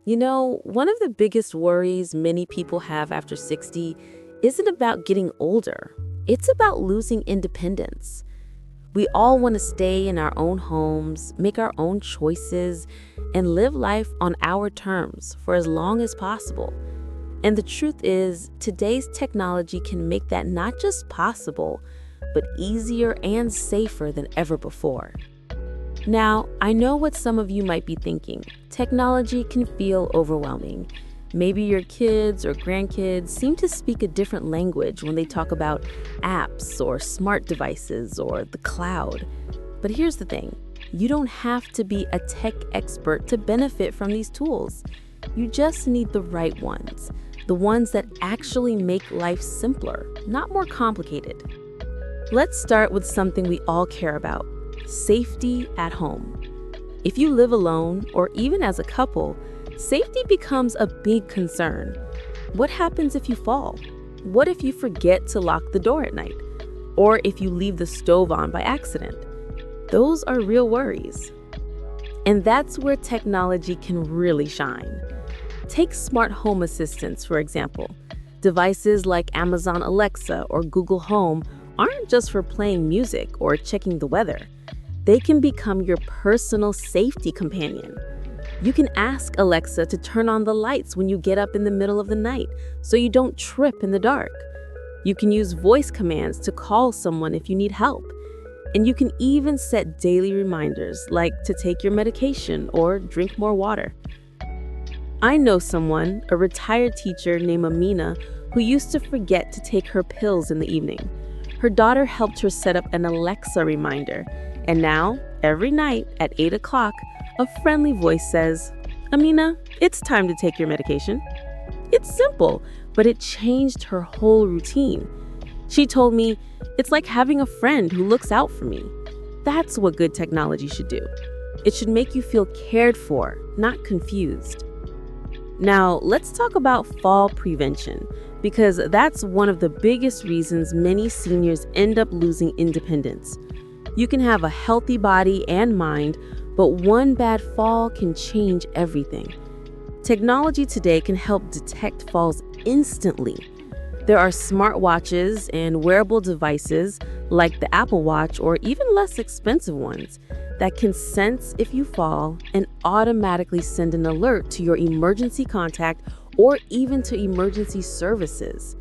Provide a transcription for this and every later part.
One of the biggest worries many people have after 60 isn't about getting older. It's about losing independence. We all want to stay in our own homes, make our own choices, and live life on our terms for as long as possible. And the truth is, today's technology can make that not just possible, but easier and safer than ever before. Now, I know what some of you might be thinking. Technology can feel overwhelming. Maybe your kids or grandkids seem to speak a different language when they talk about apps or smart devices or the cloud. But here's the thing, you don't have to be a tech expert to benefit from these tools. You just need the right ones, the ones that actually make life simpler, not more complicated. Let's start with something we all care about: safety at home. If you live alone or even as a couple, safety becomes a big concern. What happens if you fall? What if you forget to lock the door at night? Or if you leave the stove on by accident? Those are real worries. And that's where technology can really shine. Take smart home assistants, for example. Devices like Amazon Alexa or Google Home aren't just for playing music or checking the weather. They can become your personal safety companion. You can ask Alexa to turn on the lights when you get up in the middle of the night so you don't trip in the dark. You can use voice commands to call someone if you need help. And you can even set daily reminders like to take your medication or drink more water. I know someone, a retired teacher named Amina, who used to forget to take her pills in the evening. Her daughter helped her set up an Alexa reminder, and now, every night at 8 o'clock, a friendly voice says, "Amina, it's time to take your medication." It's simple, but it changed her whole routine. She told me, "It's like having a friend who looks out for me." That's what good technology should do. It should make you feel cared for, not confused. Now, let's talk about fall prevention, because that's one of the biggest reasons many seniors end up losing independence. You can have a healthy body and mind, but one bad fall can change everything. Technology today can help detect falls instantly. There are smartwatches and wearable devices like the Apple Watch or even less expensive ones that can sense if you fall and automatically send an alert to your emergency contact or even to emergency services.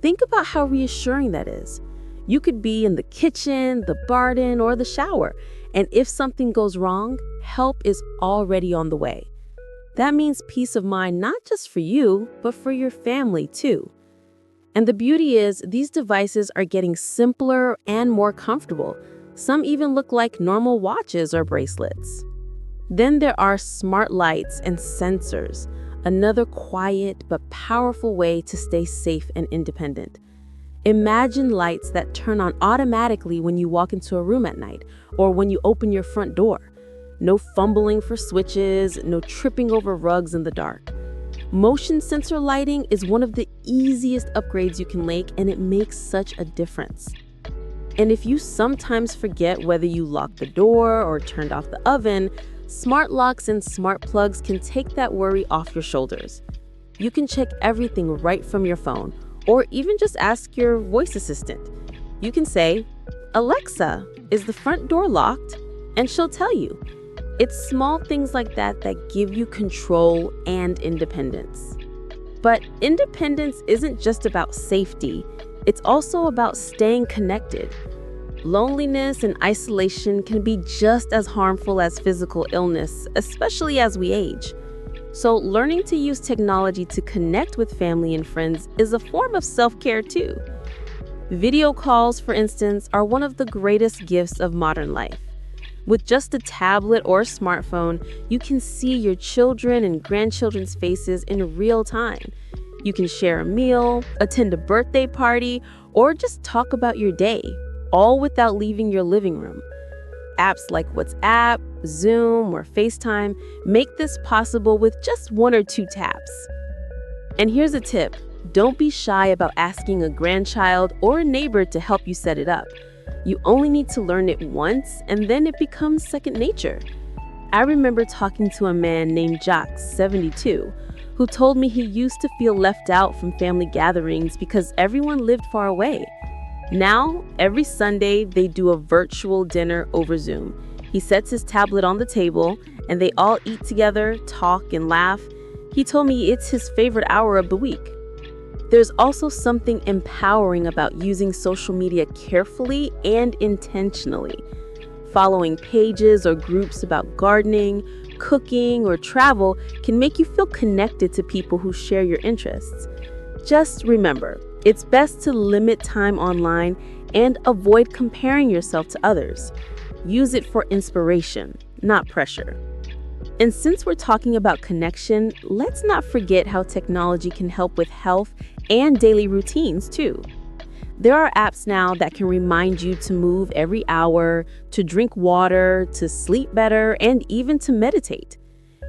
Think about how reassuring that is. You could be in the kitchen, the garden, or the shower, and if something goes wrong, help is already on the way. That means peace of mind not just for you, but for your family too. And the beauty is, these devices are getting simpler and more comfortable. Some even look like normal watches or bracelets. Then there are smart lights and sensors, another quiet but powerful way to stay safe and independent. Imagine lights that turn on automatically when you walk into a room at night or when you open your front door. No fumbling for switches, no tripping over rugs in the dark. Motion sensor lighting is one of the easiest upgrades you can make, and it makes such a difference. And if you sometimes forget whether you locked the door or turned off the oven, smart locks and smart plugs can take that worry off your shoulders. You can check everything right from your phone, or even just ask your voice assistant. You can say, "Alexa, is the front door locked?" And she'll tell you. It's small things like that that give you control and independence. But independence isn't just about safety, it's also about staying connected. Loneliness and isolation can be just as harmful as physical illness, especially as we age. So learning to use technology to connect with family and friends is a form of self-care too. Video calls, for instance, are one of the greatest gifts of modern life. With just a tablet or smartphone, you can see your children and grandchildren's faces in real time. You can share a meal, attend a birthday party, or just talk about your day, all without leaving your living room. Apps like WhatsApp, Zoom, or FaceTime make this possible with just 1 or 2 taps. And here's a tip: don't be shy about asking a grandchild or a neighbor to help you set it up. You only need to learn it once, and then it becomes second nature. I remember talking to a man named Jacques, 72, who told me he used to feel left out from family gatherings because everyone lived far away. Now, every Sunday, they do a virtual dinner over Zoom. He sets his tablet on the table, and they all eat together, talk, and laugh. He told me it's his favorite hour of the week. There's also something empowering about using social media carefully and intentionally. Following pages or groups about gardening, cooking, or travel can make you feel connected to people who share your interests. Just remember, it's best to limit time online and avoid comparing yourself to others. Use it for inspiration, not pressure. And since we're talking about connection, let's not forget how technology can help with health and daily routines too. There are apps now that can remind you to move every hour, to drink water, to sleep better, and even to meditate.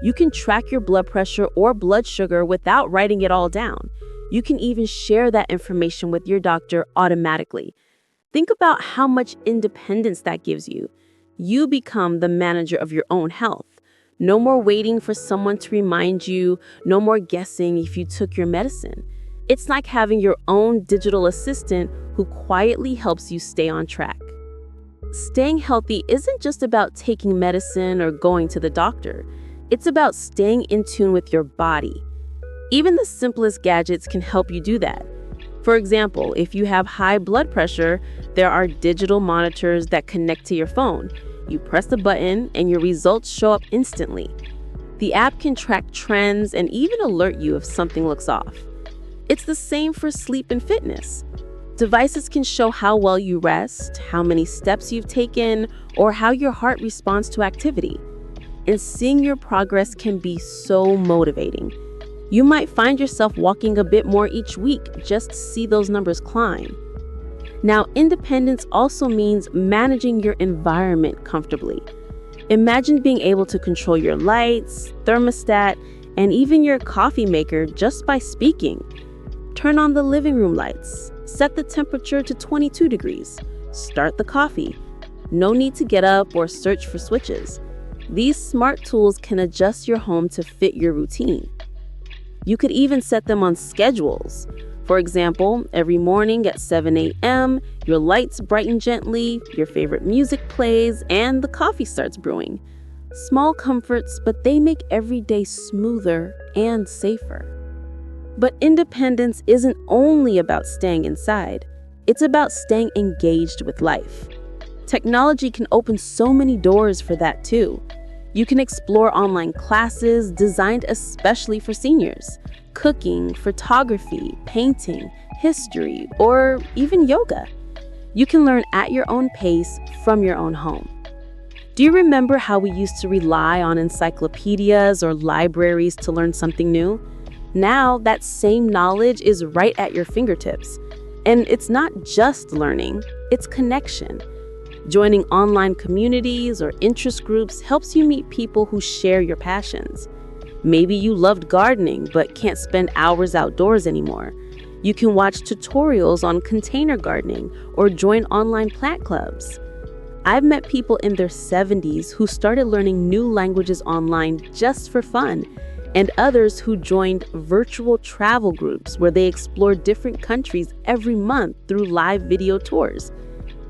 You can track your blood pressure or blood sugar without writing it all down. You can even share that information with your doctor automatically. Think about how much independence that gives you. You become the manager of your own health. No more waiting for someone to remind you, no more guessing if you took your medicine. It's like having your own digital assistant who quietly helps you stay on track. Staying healthy isn't just about taking medicine or going to the doctor. It's about staying in tune with your body. Even the simplest gadgets can help you do that. For example, if you have high blood pressure, there are digital monitors that connect to your phone. You press the button and your results show up instantly. The app can track trends and even alert you if something looks off. It's the same for sleep and fitness. Devices can show how well you rest, how many steps you've taken, or how your heart responds to activity. And seeing your progress can be so motivating. You might find yourself walking a bit more each week just to see those numbers climb. Now, independence also means managing your environment comfortably. Imagine being able to control your lights, thermostat, and even your coffee maker just by speaking. Turn on the living room lights. Set the temperature to 22 degrees. Start the coffee. No need to get up or search for switches. These smart tools can adjust your home to fit your routine. You could even set them on schedules. For example, every morning at 7 a.m., your lights brighten gently, your favorite music plays, and the coffee starts brewing. Small comforts, but they make every day smoother and safer. But independence isn't only about staying inside. It's about staying engaged with life. Technology can open so many doors for that too. You can explore online classes designed especially for seniors. Cooking, photography, painting, history, or even yoga. You can learn at your own pace from your own home. Do you remember how we used to rely on encyclopedias or libraries to learn something new? Now, that same knowledge is right at your fingertips. And it's not just learning, it's connection. Joining online communities or interest groups helps you meet people who share your passions. Maybe you loved gardening but can't spend hours outdoors anymore. You can watch tutorials on container gardening or join online plant clubs. I've met people in their 70s who started learning new languages online just for fun, and others who joined virtual travel groups where they explore different countries every month through live video tours.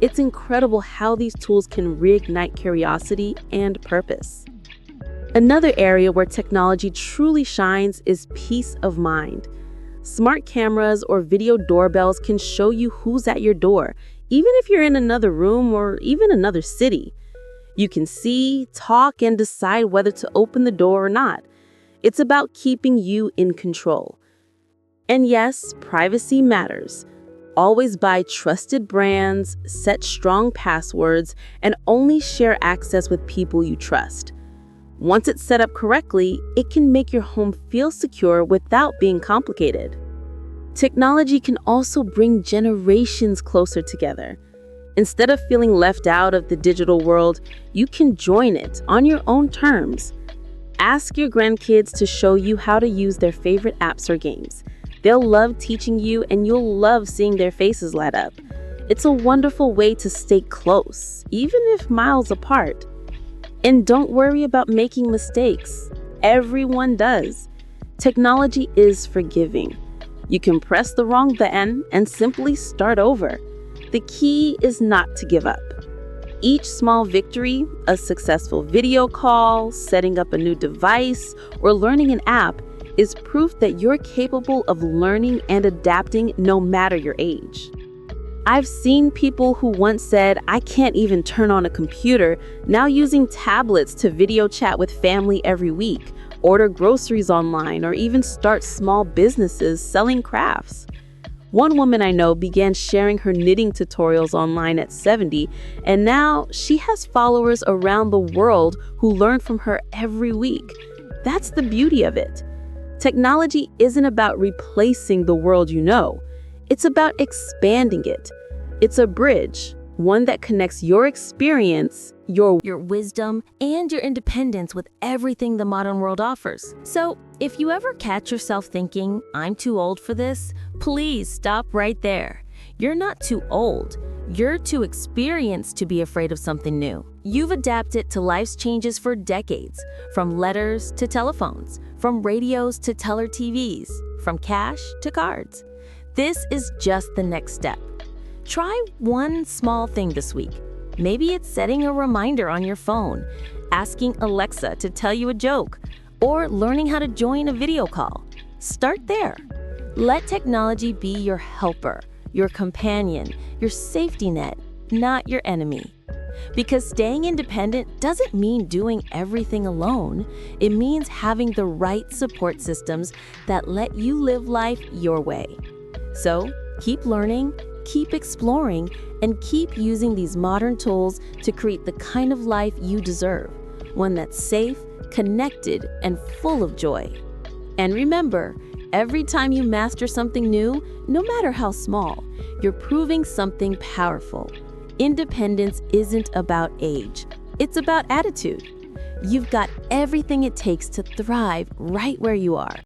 It's incredible how these tools can reignite curiosity and purpose. Another area where technology truly shines is peace of mind. Smart cameras or video doorbells can show you who's at your door, even if you're in another room or even another city. You can see, talk, and decide whether to open the door or not. It's about keeping you in control. And yes, privacy matters. Always buy trusted brands, set strong passwords, and only share access with people you trust. Once it's set up correctly, it can make your home feel secure without being complicated. Technology can also bring generations closer together. Instead of feeling left out of the digital world, you can join it on your own terms. Ask your grandkids to show you how to use their favorite apps or games. They'll love teaching you, and you'll love seeing their faces light up. It's a wonderful way to stay close, even if miles apart. And don't worry about making mistakes. Everyone does. Technology is forgiving. You can press the wrong button and simply start over. The key is not to give up. Each small victory, a successful video call, setting up a new device, or learning an app, is proof that you're capable of learning and adapting no matter your age. I've seen people who once said, "I can't even turn on a computer," now using tablets to video chat with family every week, order groceries online, or even start small businesses selling crafts. One woman I know began sharing her knitting tutorials online at 70, and now she has followers around the world who learn from her every week. That's the beauty of it. Technology isn't about replacing the world you know. It's about expanding it. It's a bridge, one that connects your experience, your wisdom, and your independence with everything the modern world offers. So, if you ever catch yourself thinking, "I'm too old for this," please stop right there. You're not too old. You're too experienced to be afraid of something new. You've adapted to life's changes for decades, from letters to telephones, from radios to color TVs, from cash to cards. This is just the next step. Try one small thing this week. Maybe it's setting a reminder on your phone, asking Alexa to tell you a joke, or learning how to join a video call. Start there. Let technology be your helper, your companion, your safety net, not your enemy. Because staying independent doesn't mean doing everything alone. It means having the right support systems that let you live life your way. So, keep learning, keep exploring, and keep using these modern tools to create the kind of life you deserve, one that's safe, connected, and full of joy. And remember, every time you master something new, no matter how small, you're proving something powerful. Independence isn't about age, it's about attitude. You've got everything it takes to thrive right where you are.